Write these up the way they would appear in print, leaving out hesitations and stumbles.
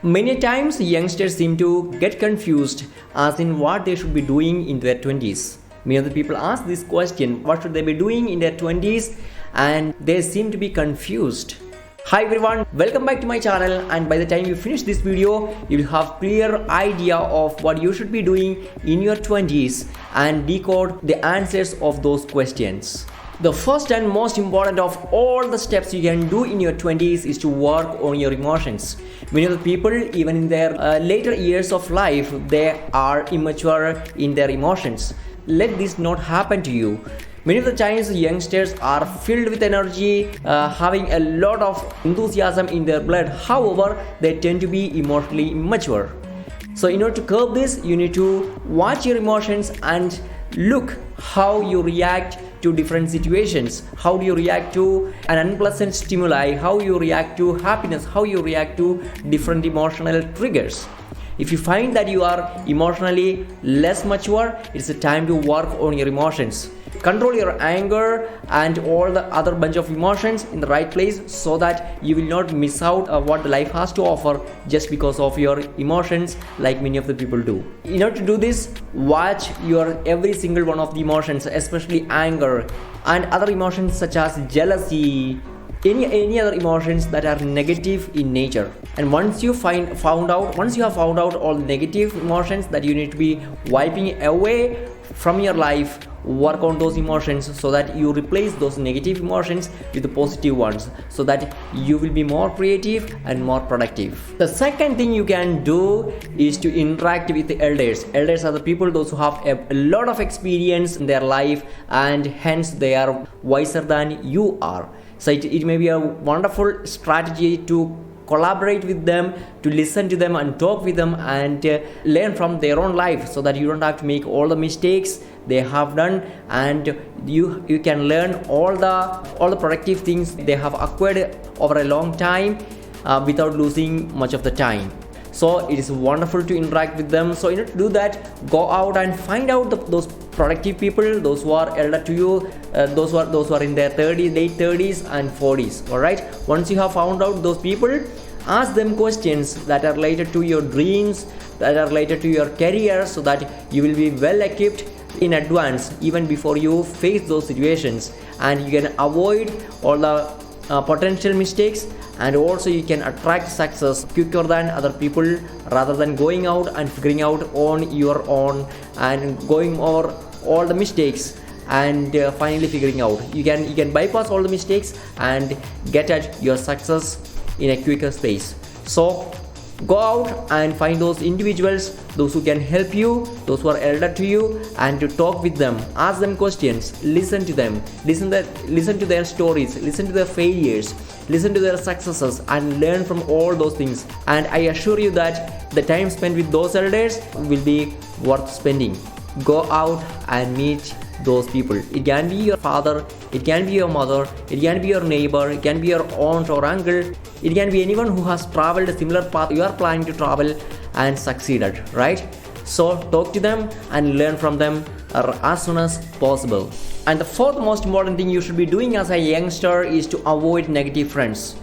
Many times youngsters seem to get confused as in what they should be doing in their 20s. Many of the people ask this question, what should they be doing in their 20s, and they seem to be confused. Hi everyone, welcome back to my channel, and by the time you finish this video you will have clear idea of what you should be doing in your 20s and decode the answers of those questions. The first and most important of all the steps you can do in your 20s is to work on your emotions. Many of the people, even in their later years of life, they are immature in their emotions. Let this not happen to you. Many of the times youngsters are filled with energy, having a lot of enthusiasm in their blood. However, they tend to be emotionally immature. So in order to curb this, you need to watch your emotions and look how you react to different situations. How do you react to an unpleasant stimuli? How you react to happiness? How you react to different emotional triggers? If you find that you are emotionally less mature, it's a time to work on your emotions. Control your anger and all the other bunch of emotions in the right place so that you will not miss out what the life has to offer just because of your emotions, like many of the people do. In order to do this, watch your every single one of the emotions, especially anger and other emotions such as jealousy, any other emotions that are negative in nature. And once you have found out all the negative emotions that you need to be wiping away from your life, work on those emotions so that you replace those negative emotions with the positive ones, so that you will be more creative and more productive. The second thing you can do is to interact with the elders. Elders are the people, those who have a lot of experience in their life, and hence they are wiser than you are. So it may be a wonderful strategy to collaborate with them, to listen to them and talk with them and learn from their own life, so that you don't have to make all the mistakes they have done, and you can learn all the productive things they have acquired over a long time without losing much of the time. So it is wonderful to interact with them. So in order to do that, go out and find out those productive people, those who are elder to you, those who are in their 30s, late 30s and 40s. All right, once you have found out those people, ask them questions that are related to your dreams, that are related to your career, so that you will be well equipped in advance even before you face those situations, and you can avoid all the potential mistakes, and also you can attract success quicker than other people, rather than going out and figuring out on your own and going over all the mistakes and finally figuring out. You can bypass all the mistakes and get at your success in a quicker space. So go out and find those individuals, those who can help you, those who are elder to you, and to talk with them, ask them questions, listen to them, listen to their stories, listen to their failures, listen to their successes, and learn from all those things. And I assure you that the time spent with those elders will be worth spending. Go out and meet those people. It can be your father, it can be your mother, it can be your neighbor, it can be your aunt or uncle, it can be anyone who has traveled a similar path you are planning to travel and succeeded, right? So talk to them and learn from them as soon as possible. And the fourth most important thing you should be doing as a youngster is to avoid negative friends.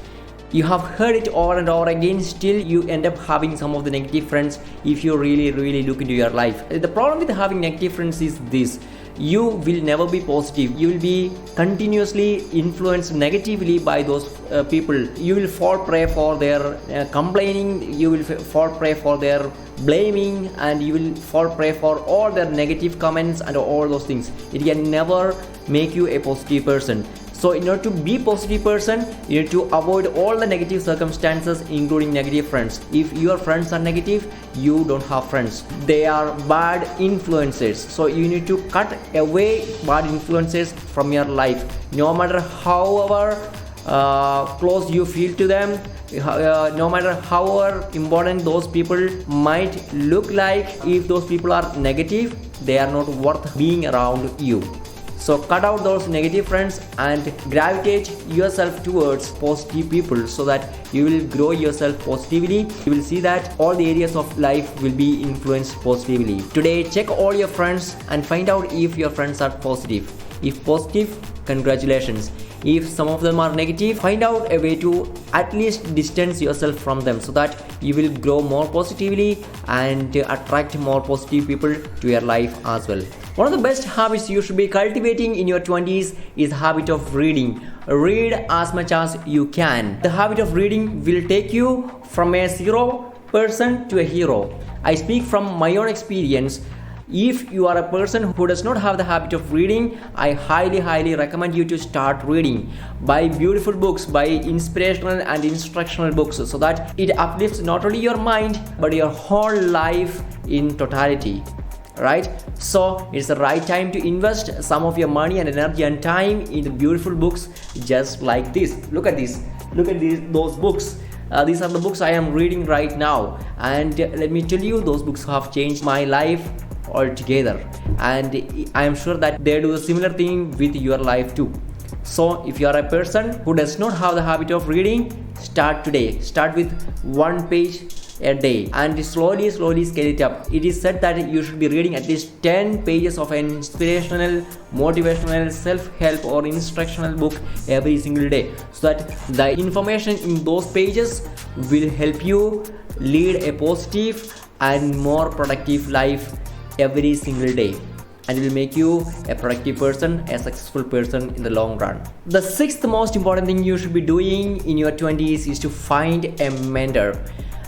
You have heard it over and over again, still you end up having some of the negative friends if you really look into your life. The problem with having negative friends is this: you will never be positive. You will be continuously influenced negatively by those people. You will fall prey for their complaining, you will fall prey for their blaming, and you will fall prey for all their negative comments and all those things. It can never make you a positive person. So in order to be a positive person, you need to avoid all the negative circumstances, including negative friends. If your friends are negative, you don't have friends. They are bad influences. So you need to cut away bad influences from your life. No matter however close you feel to them, no matter however important those people might look like, if those people are negative, they are not worth being around you. So cut out those negative friends and gravitate yourself towards positive people, so that you will grow yourself positively. You will see that all the areas of life will be influenced positively. Today, check all your friends and find out if your friends are positive. If positive, congratulations. If some of them are negative, find out a way to at least distance yourself from them, so that you will grow more positively and attract more positive people to your life as well. One of the best habits you should be cultivating in your 20s is the habit of reading. Read as much as you can. The habit of reading will take you from a 0% to a hero. I speak from my own experience. If you are a person who does not have the habit of reading, I highly recommend you to start reading. Buy beautiful books, buy inspirational and instructional books, so that it uplifts not only your mind but your whole life in totality. Right? So it's the right time to invest some of your money and energy and time in the beautiful books just like this. Look at this. Look at those books. These are the books I am reading right now, and let me tell you, those books have changed my life altogether, and I am sure that they do a similar thing with your life too. So if you are a person who does not have the habit of reading, start today. Start with 1 page a day and slowly scale it up. It is said that you should be reading at least 10 pages of an inspirational, motivational, self-help or instructional book every single day, so that the information in those pages will help you lead a positive and more productive life every single day, and will make you a productive person, a successful person in the long run. The sixth most important thing you should be doing in your 20s is to find a mentor.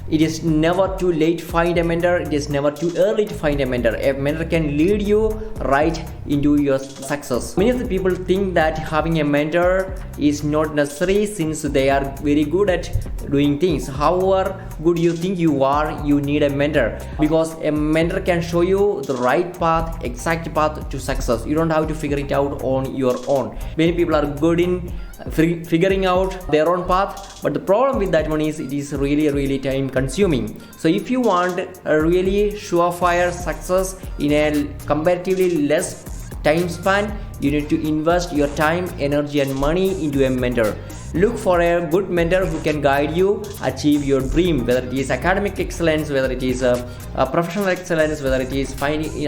It is never too late to find a mentor. It is never too early to find a mentor. A mentor can lead you right into your success. Many of the people think that having a mentor is not necessary, since they are very good at doing things. However good you think you are, you need a mentor, because a mentor can show you the right path, exact path to success. You don't have to figure it out on your own. Many people are good in figuring out their own path, but the problem with that one is it is really time consuming. So if you want a really surefire success in a comparatively less time span, you need to invest your time, energy and money into a mentor. Look for a good mentor who can guide you achieve your dream, whether it is academic excellence, whether it is a professional excellence, whether it is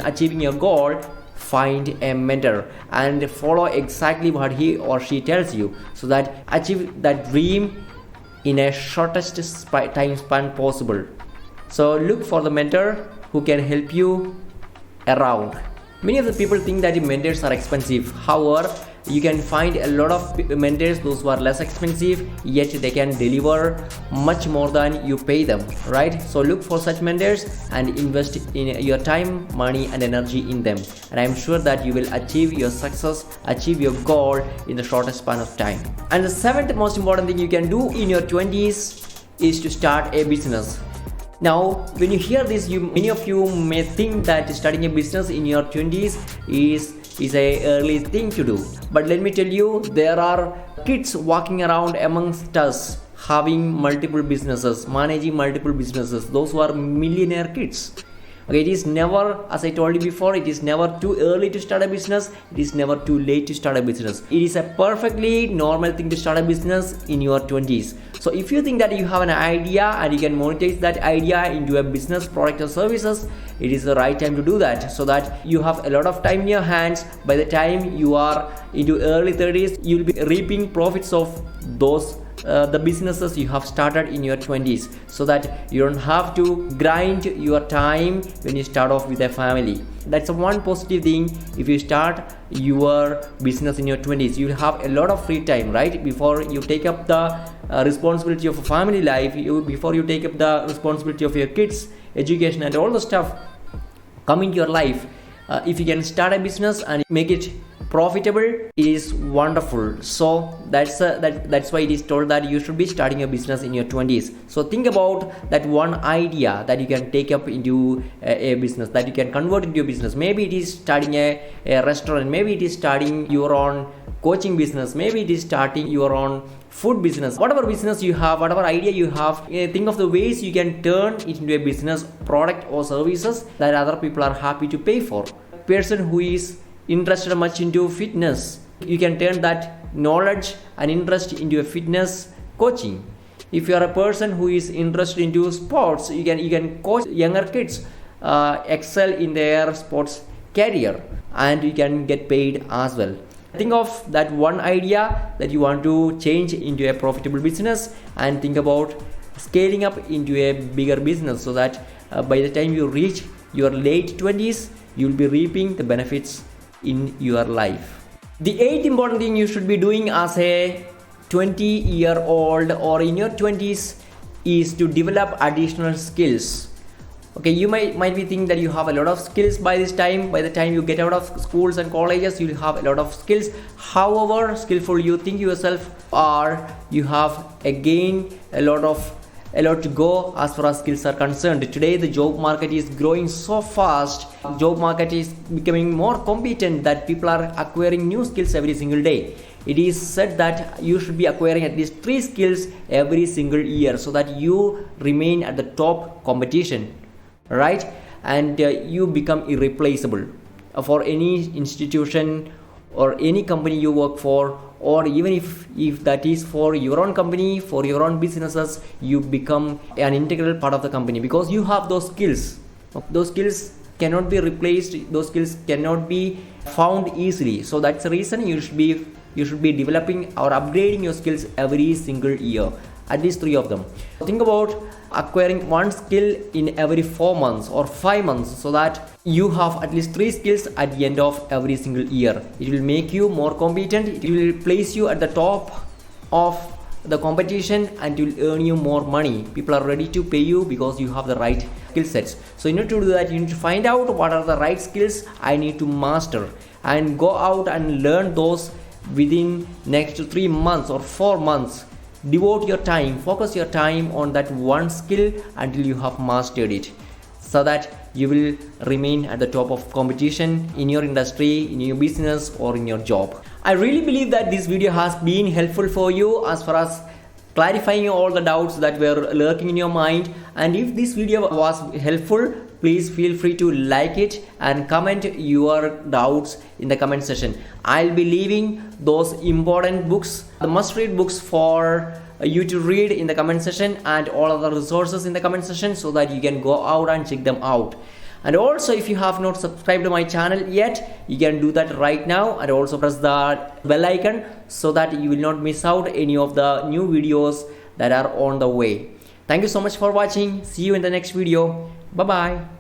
achieving your goal. Find a mentor and follow exactly what he or she tells you, so that achieve that dream in a shortest time span possible. So look for the mentor who can help you around. Many of the people think that the mentors are expensive. However, you can find a lot of mentors, those who are less expensive, yet they can deliver much more than you pay them, right? So look for such mentors and invest in your time, money and energy in them, and I'm sure that you will achieve your success, achieve your goal in the shortest span of time. And the seventh most important thing you can do in your 20s is to start a business. Now when you hear this, many of you may think that starting a business in your 20s is a early thing to do, but let me tell you, there are kids walking around amongst us having multiple businesses, managing multiple businesses, those who are millionaire kids. Okay, it is never, as I told you before, it is never too early to start a business. It is never too late to start a business. It is a perfectly normal thing to start a business in your 20s. So if you think that you have an idea and you can monetize that idea into a business, product or services, it is the right time to do that, so that you have a lot of time in your hands. By the time you are into early 30s, you will be reaping profits of those the businesses you have started in your 20s, so that you don't have to grind your time when you start off with a family. That's one positive thing. If you start your business in your 20s, you will have a lot of free time, right? Before you take up the responsibility of a family life, before you take up the responsibility of your kids education and all the stuff come into your life, if you can start a business and make it profitable, it is wonderful. So that's why it is told that you should be starting a business in your 20s. So think about that one idea that you can take up into a business, that you can convert into a business. Maybe it is starting a restaurant, maybe it is starting your own coaching business, maybe it is starting your own food business. Whatever business you have, whatever idea you have, think of the ways you can turn it into a business, product or services that other people are happy to pay for. Person who is interested much into fitness, you can turn that knowledge and interest into a fitness coaching. If you are a person who is interested into sports, you can coach younger kids excel in their sports career, and you can get paid as well. Think of that one idea that you want to change into a profitable business, and think about scaling up into a bigger business, so that by the time you reach your late 20s, you'll be reaping the benefits in your life. The 8th important thing you should be doing as a 20-year-old or in your 20s is to develop additional skills. Okay, you might be thinking that you have a lot of skills by this time. By the time you get out of schools and colleges, you'll have a lot of skills. However skillful you think yourself are, you have again a lot to go as far as skills are concerned. Today the job market is growing so fast. Job market is becoming more competent, that people are acquiring new skills every single day. It is said that you should be acquiring at least 3 skills every single year, so that you remain at the top competition, right? And you become irreplaceable for any institution or any company you work for, or even if that is for your own company, for your own businesses, you become an integral part of the company because you have those skills. Those skills cannot be replaced, those skills cannot be found easily. So that's the reason you should be developing or upgrading your skills every single year, at least 3 of them. Think about acquiring 1 skill in every 4 months or 5 months, so that you have at least 3 skills at the end of every single year. It will make you more competent, it will place you at the top of the competition, and it will earn you more money. People are ready to pay you because you have the right skill sets. So in order to do that, you need to find out what are the right skills I need to master, and go out and learn those within next 3 months or 4 months. Devote your time, focus your time on that one skill until you have mastered it, so that you will remain at the top of competition in your industry, in your business, or in your job. I really believe that this video has been helpful for you as far as clarifying all the doubts that were lurking in your mind. And if this video was helpful, please feel free to like it and comment your doubts in the comment section. I'll be leaving those important books, the must-read books for you to read in the comment section, and all other resources in the comment section, so that you can go out and check them out. And also, if you have not subscribed to my channel yet, you can do that right now, and also press the bell icon so that you will not miss out any of the new videos that are on the way. Thank you so much for watching. See you in the next video. Bye bye.